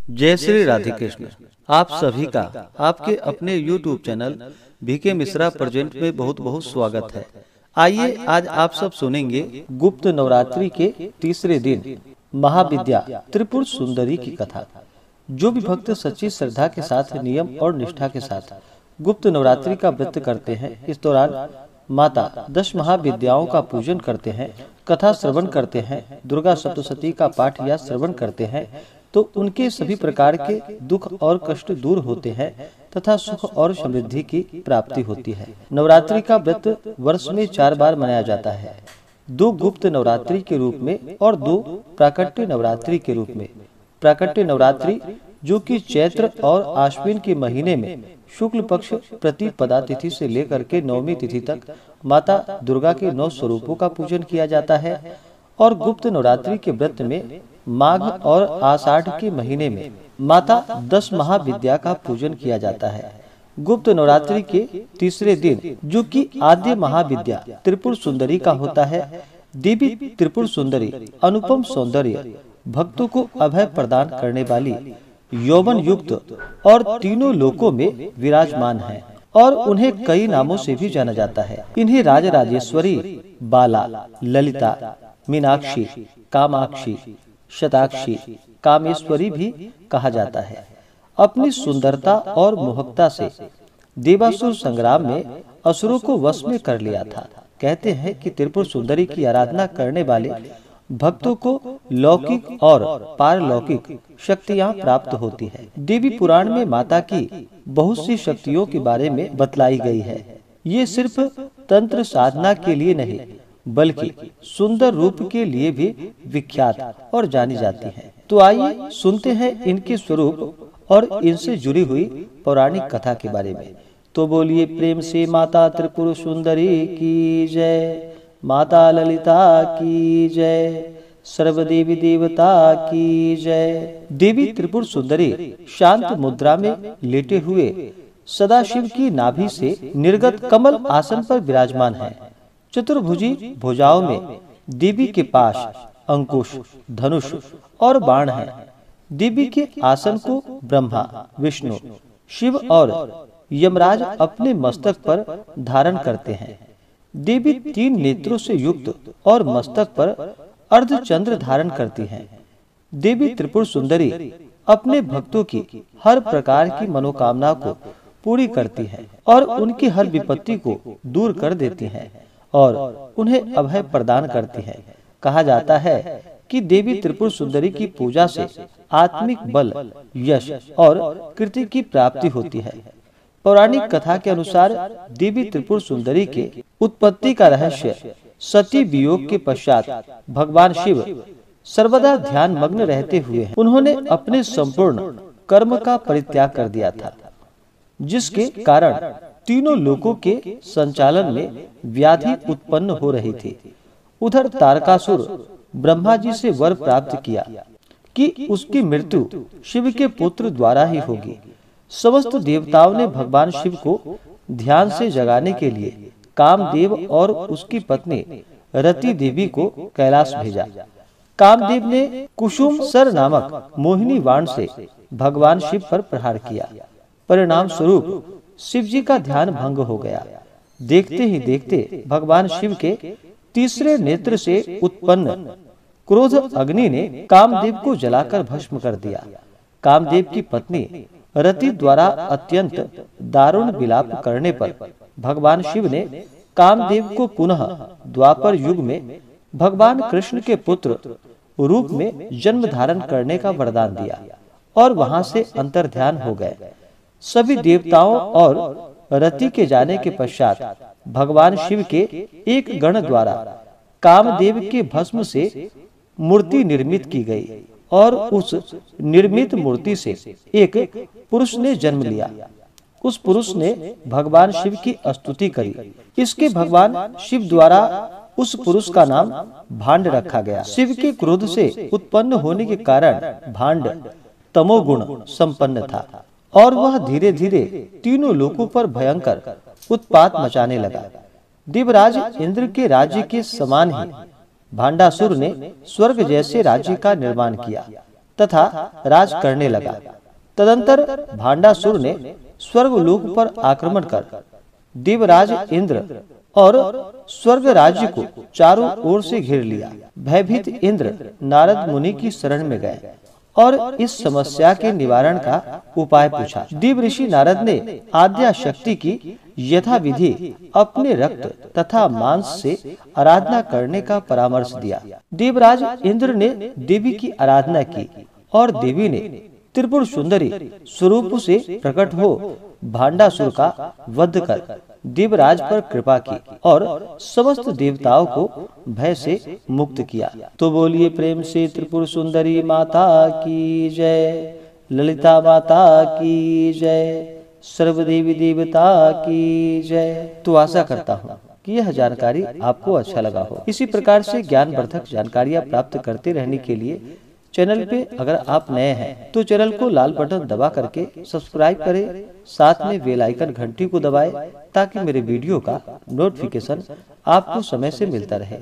जय श्री राधे कृष्ण। आप सभी का आपके अपने YouTube channel BK Mishra present में बहुत बहुत स्वागत है। आइए आज आप सब सुनेंगे गुप्त नवरात्रि के तीसरे दिन महाविद्या त्रिपुर सुंदरी की कथा। जो भी भक्त सच्ची श्रद्धा के साथ नियम और निष्ठा के साथ गुप्त नवरात्रि का व्रत करते हैं, इस दौरान माता 10 महाविद्याओं का पूजन करते हैं, कथा श्रवण करते हैं, दुर्गा सप्तशती का पाठ या श्रवण करते हैं तो उनके सभी प्रकार के दुख और कष्ट दूर होते हैं तथा सुख और समृद्धि की प्राप्ति होती है। नवरात्रि का व्रत वर्ष में 4 बार मनाया जाता है, 2 गुप्त नवरात्रि के रूप में और 2 प्राकट्य नवरात्रि के रूप में। प्राकट्य नवरात्रि जो कि चैत्र और आश्विन के महीने में शुक्ल पक्ष प्रतिपदा तिथि से लेकर के नवमी तिथि तक माता दुर्गा के 9 स्वरूपों का पूजन किया जाता है, और गुप्त नवरात्रि के व्रत में माघ और आषाढ़ के महीने में माता 10 महाविद्या का पूजन किया जाता है। गुप्त नवरात्रि के तीसरे दिन जो कि आद्य महाविद्या त्रिपुर सुंदरी का होता है, देवी त्रिपुर सुंदरी अनुपम सौंदर्य, भक्तों को अभय प्रदान करने वाली, यौवन युक्त और तीनों लोकों में विराजमान है और उन्हें कई नामों से भी जाना जाता है। इन्हें राजराजेश्वरी, बाला, ललिता, मीनाक्षी, कामाक्षी, शताक्षी, कामेश्वरी भी कहा जाता है। अपनी सुंदरता और मोहकता से देवासुर संग्राम में असुरों को वश में कर लिया था। कहते हैं कि त्रिपुर सुंदरी की आराधना करने वाले भक्तों को लौकिक और पारलौकिक शक्तियां प्राप्त होती है। देवी पुराण में माता की बहुत सी शक्तियों के बारे में बतलाई गई है। ये सिर्फ तंत्र साधना के लिए नहीं बल्कि सुंदर रूप के लिए भी विख्यात और जानी जाती हैं। तो आइए सुनते हैं इनके स्वरूप और इनसे जुड़ी हुई पौराणिक कथा के बारे में। तो बोलिए प्रेम से माता त्रिपुर सुंदरी की जय, माता ललिता की जय, सर्वदेवी देवता की जय। देवी त्रिपुर सुंदरी शांत मुद्रा में लेटे हुए सदाशिव की नाभि से निर्गत कमल आसन पर विराजमान है। चतुर्भुजी भुजाओं में देवी के पास अंकुश, धनुष और बाण है। देवी के आसन को ब्रह्मा, विष्णु, शिव और यमराज अपने मस्तक पर धारण करते हैं। देवी 3 नेत्रों से युक्त और मस्तक पर अर्धचंद्र धारण करती हैं। देवी त्रिपुर सुंदरी अपने भक्तों की हर प्रकार की मनोकामना को पूरी करती है और उनकी हर विपत्ति को दूर कर देती हैं और उन्हें अभय प्रदान करती है। कहा जाता है कि देवी त्रिपुर सुंदरी की पूजा से आत्मिक बल, यश और कीर्ति की प्राप्ति होती है। पौराणिक कथा के अनुसार देवी त्रिपुर सुंदरी के उत्पत्ति का रहस्य सती वियोग के पश्चात भगवान शिव सर्वदा ध्यान मग्न रहते हुए उन्होंने अपने संपूर्ण कर्म का परित्याग कर दिया था, जिसके कारण तीनों लोकों के संचालन में व्याधि उत्पन्न हो रही थी। उधर तारकासुर ब्रह्मा जी से वर प्राप्त किया कि उसकी मृत्यु शिव के पुत्र द्वारा ही होगी। समस्त देवताओं ने भगवान शिव को ध्यान से जगाने के लिए कामदेव और उसकी पत्नी रति देवी को कैलाश भेजा। कामदेव ने कुसुम सर नामक मोहिनी बाण से भगवान शिव पर प्रहार किया। परिणाम स्वरूप शिव जी का ध्यान भंग हो गया। देखते ही देखते भगवान शिव के तीसरे नेत्र से उत्पन्न क्रोध अग्नि ने कामदेव को जलाकर भस्म कर दिया। कामदेव की पत्नी रति द्वारा अत्यंत दारुण विलाप करने पर भगवान शिव ने कामदेव को पुनः द्वापर युग में भगवान कृष्ण के पुत्र रूप में जन्म धारण करने का वरदान दिया और वहां से अंतर्ध्यान हो गए। सभी देवताओं और रति के जाने के पश्चात भगवान शिव के एक गण द्वारा कामदेव के भस्म से मूर्ति निर्मित की गई और उस निर्मित मूर्ति से एक पुरुष ने जन्म लिया। उस पुरुष ने भगवान शिव की स्तुति करी। इसके भगवान शिव द्वारा उस पुरुष का नाम भांड रखा गया। शिव के क्रोध से उत्पन्न होने के कारण भांड तमोगुण संपन्न था और वह धीरे धीरे तीनों लोकों पर भयंकर उत्पात मचाने लगा। देवराज इंद्र के राज्य के समान ही भांडासुर ने स्वर्ग जैसे राज्य का निर्माण किया। तथा राज करने लगा। तदंतर भांडासुर ने स्वर्गलोक पर आक्रमण कर देवराज इंद्र और स्वर्ग राज्य को चारों ओर से घेर लिया। भयभीत इंद्र नारद मुनि की शरण में गए और इस समस्या के निवारण का उपाय पूछा। देव ऋषि नारद ने आद्या शक्ति की यथाविधि अपने रक्त तथा मांस से आराधना करने का परामर्श दिया। देवराज इंद्र ने देवी की आराधना की और देवी ने त्रिपुर सुंदरी स्वरूप से प्रकट हो भांडासुर का वध कर देवराज पर कृपा की और समस्त देवताओं को भय से मुक्त किया। तो बोलिए प्रेम से त्रिपुर सुंदरी माता की जय, ललिता माता की जय, सर्व देवी देवता की जय। तो आशा करता हूँ कि यह जानकारी आपको अच्छा लगा हो। इसी प्रकार से ज्ञानवर्धक जानकारियाँ प्राप्त करते रहने के लिए चैनल पे अगर आप नए हैं तो चैनल को लाल बटन दबा करके सब्सक्राइब करें, साथ में बेल आइकन घंटी को दबाएं ताकि मेरे वीडियो का नोटिफिकेशन आपको समय से मिलता रहे।